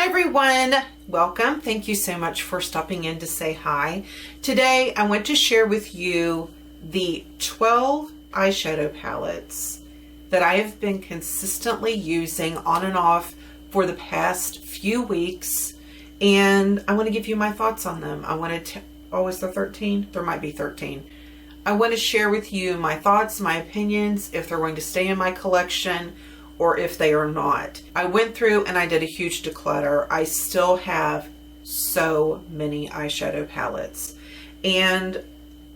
everyone, welcome. Thank you so much for stopping in to say hi. Today I want to share with you the 12 eyeshadow palettes that I have been consistently using on and off for the past few weeks, and I want to give you my thoughts on them. I wanted to, oh, is there 13? There might be 13. I want to share with you my thoughts, my opinions, if they're going to stay in my collection or if they are not. I went through and I did a huge declutter. I still have so many eyeshadow palettes, and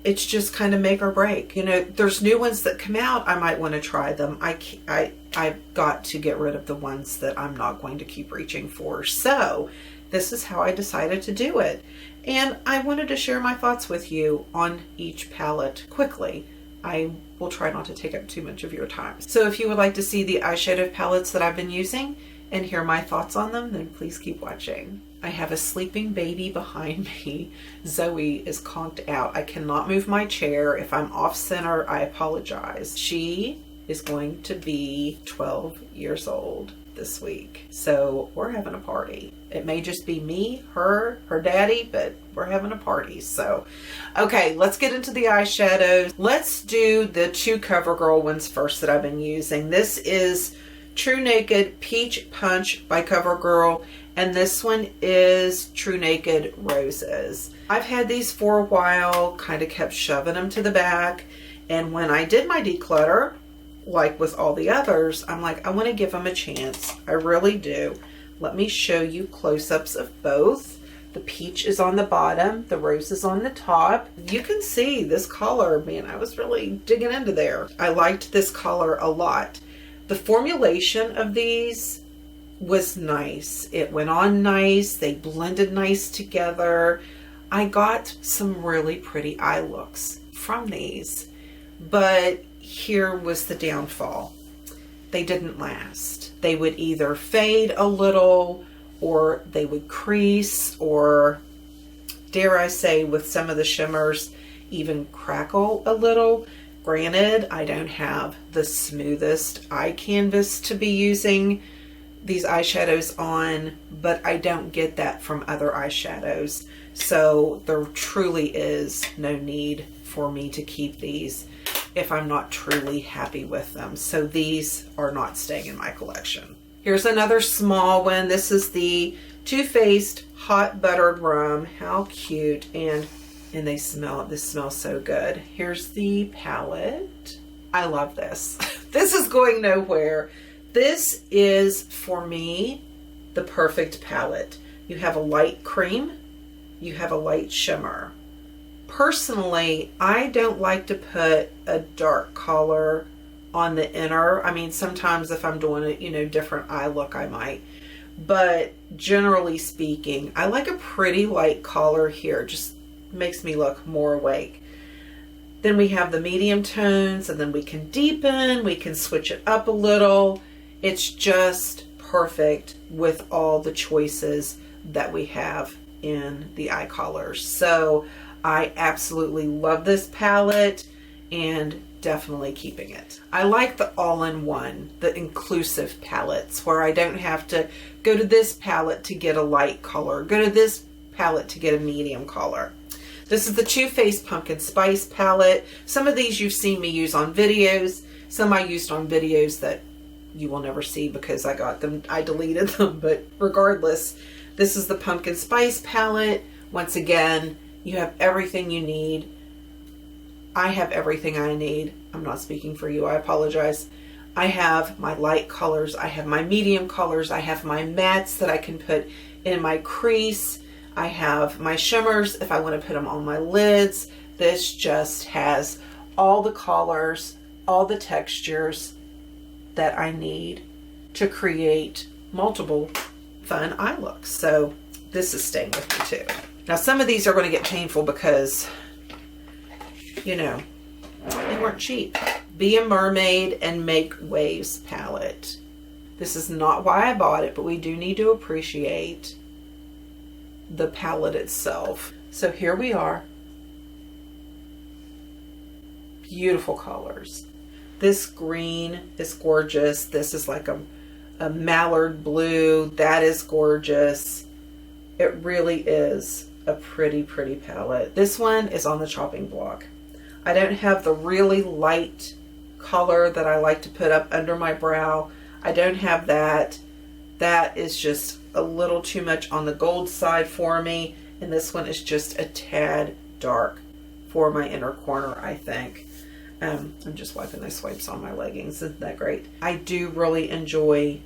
it's just kind of make or break. You know, there's new ones that come out. I might want to try them. I've got to get rid of the ones that I'm not going to keep reaching for. So this is how I decided to do it. And I wanted to share my thoughts with you on each palette quickly. I will try not to take up too much of your time. So if you would like to see the eyeshadow palettes that I've been using and hear my thoughts on them, then please keep watching. I have a sleeping baby behind me. Zoe is conked out. I cannot move my chair. If I'm off center, I apologize. She is going to be 12 years old this week. So we're having a party. It may just be me, her daddy, but we're having a party. So, okay, let's get into the eyeshadows. Let's do the two CoverGirl ones first that I've been using. This is True Naked Peach Punch by CoverGirl, and this one is True Naked Roses. I've had these for a while, kind of kept shoving them to the back, and when I did my declutter, like with all the others, I'm like, I want to give them a chance. I really do. Let me show you close-ups of both. The peach is on the bottom, the rose is on the top. You can see this color, man, I was really digging into there. I liked this color a lot. The formulation of these was nice. It went on nice. They blended nice together. I got some really pretty eye looks from these, but here was the downfall. They didn't last. They would either fade a little, or they would crease, or dare I say, with some of the shimmers, even crackle a little. Granted, I don't have the smoothest eye canvas to be using these eyeshadows on, but I don't get that from other eyeshadows. So there truly is no need for me to keep these if I'm not truly happy with them. So these are not staying in my collection. Here's another small one. This is the Faced Hot Buttered Rum. How cute. And this smells so good. Here's the palette. I love this. This is going nowhere. This is, for me, the perfect palette. You have a light cream, you have a light shimmer. Personally, I don't like to put a dark color on the inner. I mean, sometimes if I'm doing a different eye look, I might. But generally speaking, I like a pretty light color here. Just makes me look more awake. Then we have the medium tones, and then we can deepen, we can switch it up a little. It's just perfect with all the choices that we have in the eye colors. So I absolutely love this palette and definitely keeping it. I like the all-in-one, the inclusive palettes, where I don't have to go to this palette to get a light color, go to this palette to get a medium color. This is the Too Faced Pumpkin Spice palette. Some of these you've seen me use on videos. Some I used on videos that you will never see because I deleted them. But regardless, this is the Pumpkin Spice palette. Once again, you have everything you need. I have everything I need. I'm not speaking for you. I apologize. I have my light colors. I have my medium colors. I have my mattes that I can put in my crease. I have my shimmers if I want to put them on my lids. This just has all the colors, all the textures that I need to create multiple fun eye looks. So this is staying with me too. Now some of these are going to get painful because, they weren't cheap. Be a Mermaid and Make Waves palette. This is not why I bought it, but we do need to appreciate the palette itself. So here we are. Beautiful colors. This green is gorgeous. This is like a a mallard blue. That is gorgeous. It really is a pretty, pretty palette. This one is on the chopping block. I don't have the really light color that I like to put up under my brow. I don't have that. That is just a little too much on the gold side for me. And this one is just a tad dark for my inner corner, I think. I'm just wiping those wipes on my leggings. Isn't that great? I do really enjoy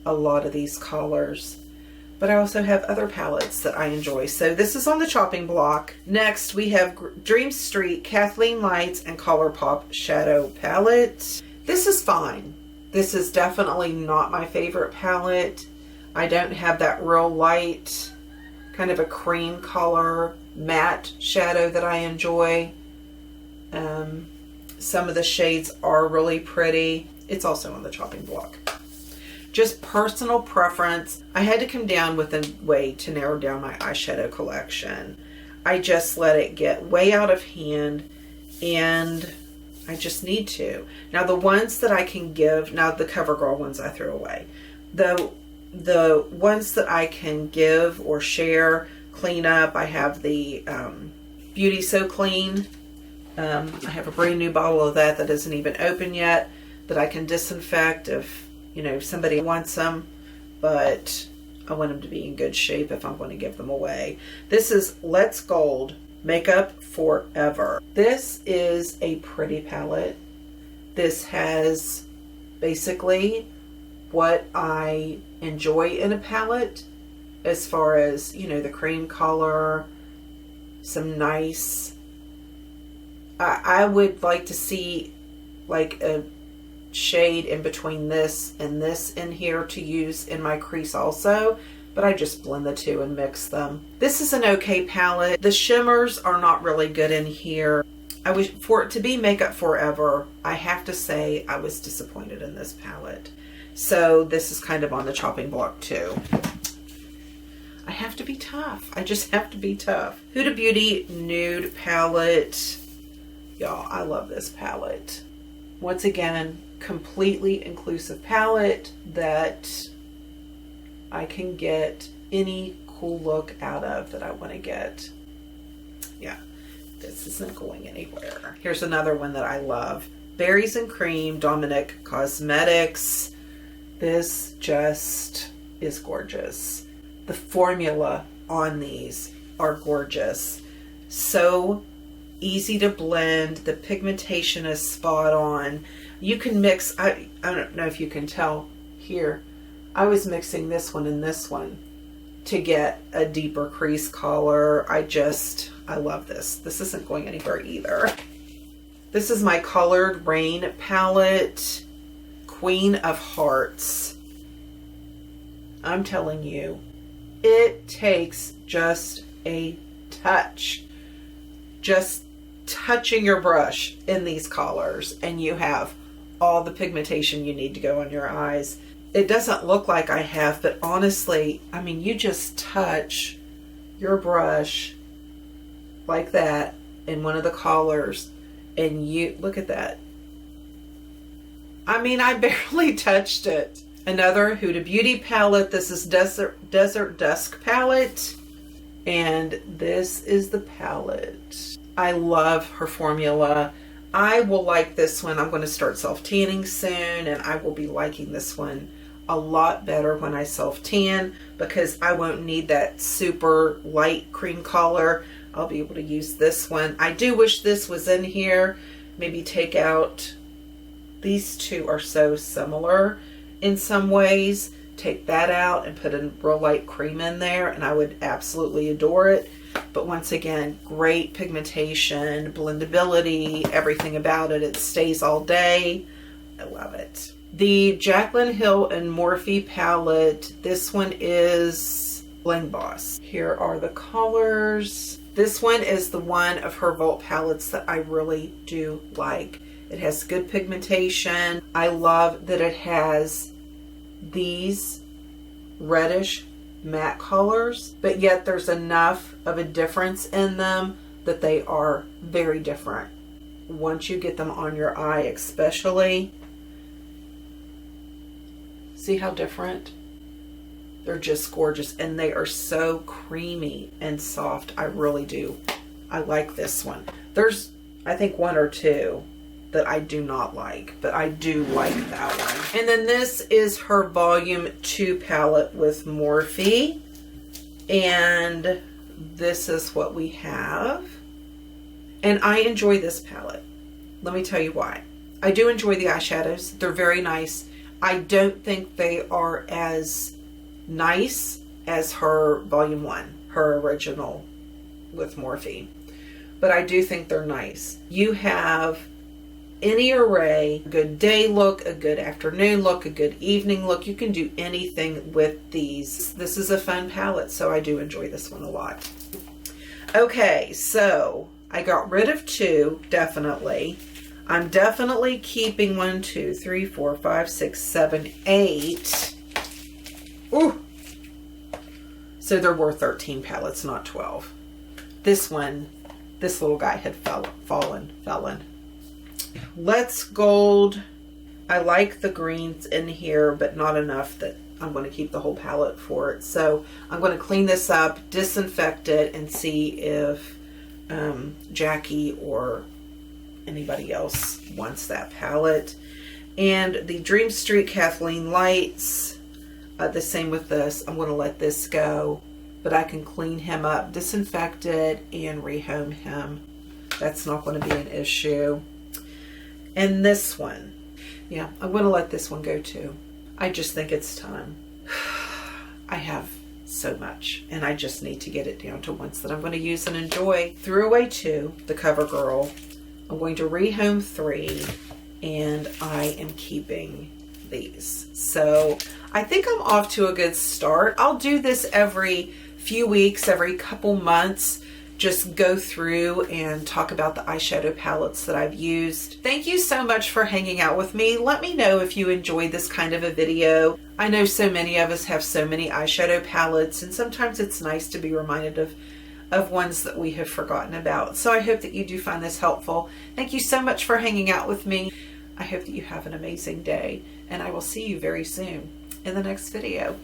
a lot of these colors. But I also have other palettes that I enjoy. So this is on the chopping block. Next, we have Dream Street, Kathleen Lights, and Colourpop Shadow Palette. This is fine. This is definitely not my favorite palette. I don't have that real light, kind of a cream color, matte shadow that I enjoy. Some of the shades are really pretty. It's also on the chopping block. Just personal preference. I had to come down with a way to narrow down my eyeshadow collection. I just let it get way out of hand, and I just need to. Now the ones that I can give, now the CoverGirl ones I threw away. The ones that I can give or share, clean up, I have the Beauty So Clean. I have a brand new bottle of that isn't even open yet, that I can disinfect if somebody wants them, but I want them to be in good shape if I'm going to give them away. This is Let's Gold Makeup Forever. This is a pretty palette. This has basically what I enjoy in a palette, as far as, the cream color, some nice, I would like to see like a shade in between this and this in here to use in my crease also, but I just blend the two and mix them. This is an okay palette. The shimmers are not really good in here. I wish for it to be Makeup Forever, I have to say I was disappointed in this palette. So this is kind of on the chopping block too. I have to be tough. I just have to be tough. Huda Beauty Nude palette. Y'all, I love this palette. Once again, completely inclusive palette that I can get any cool look out of that I want to get. Yeah, this isn't going anywhere. Here's another one that I love. Berries and Cream, Dominic Cosmetics. This just is gorgeous. The formula on these are gorgeous. So easy to blend. The pigmentation is spot on. You can mix, I don't know if you can tell here, I was mixing this one and this one to get a deeper crease color. I love this. This isn't going anywhere either. This is my Colored Rain palette, Queen of Hearts. I'm telling you, it takes just a touch. Just touching your brush in these colors and you have all the pigmentation you need to go on your eyes. It doesn't look like I have, but honestly, I mean, you just touch your brush like that in one of the colors and you look at that. I mean, I barely touched it. Another Huda Beauty palette. This is Desert Dusk palette. And this is the palette. I love her formula. I will like this one. I'm going to start self-tanning soon, and I will be liking this one a lot better when I self-tan, because I won't need that super light cream color. I'll be able to use this one. I do wish this was in here. Maybe take out, these two are so similar in some ways. Take that out and put a real light cream in there, and I would absolutely adore it. But once again, great pigmentation, blendability, everything about it. It stays all day. I love it. The Jaclyn Hill and Morphe palette. This one is Bling Boss. Here are the colors. This one is the one of her Vault palettes that I really do like. It has good pigmentation. I love that it has these reddish matte colors, but yet there's enough of a difference in them that they are very different. Once you get them on your eye especially, See how different? They're just gorgeous, and they are so creamy and soft. I really do. I like this one. There's, I think, one or two that I do not like, but I do like that one. And then this is her Volume 2 palette with Morphe. And this is what we have. And I enjoy this palette. Let me tell you why. I do enjoy the eyeshadows. They're very nice. I don't think they are as nice as her Volume 1, her original with Morphe. But I do think they're nice. You have any array, a good day look, a good afternoon look, a good evening look. You can do anything with these. This is a fun palette, so I do enjoy this one a lot. Okay, so I got rid of 2, definitely. I'm definitely keeping 1, 2, 3, 4, 5, 6, 7, 8. Ooh. So there were 13 palettes, not 12. This one, this little guy had fallen. Let's Gold. I like the greens in here, but not enough that I'm going to keep the whole palette for it. So I'm going to clean this up, disinfect it, and see if Jackie or anybody else wants that palette. And the Dream Street Kathleen Lights, the same with this. I'm going to let this go, but I can clean him up, disinfect it, and rehome him. That's not going to be an issue. And this one, yeah, I'm going to let this one go too. I just think it's time. I have so much, and I just need to get it down to ones that I'm going to use and enjoy. Threw away 2, the CoverGirl. I'm going to rehome 3, and I am keeping these. So I think I'm off to a good start. I'll do this every few weeks, every couple months, just go through and talk about the eyeshadow palettes that I've used. Thank you so much for hanging out with me. Let me know if you enjoyed this kind of a video. I know so many of us have so many eyeshadow palettes, and sometimes it's nice to be reminded of ones that we have forgotten about. So I hope that you do find this helpful. Thank you so much for hanging out with me. I hope that you have an amazing day, and I will see you very soon in the next video.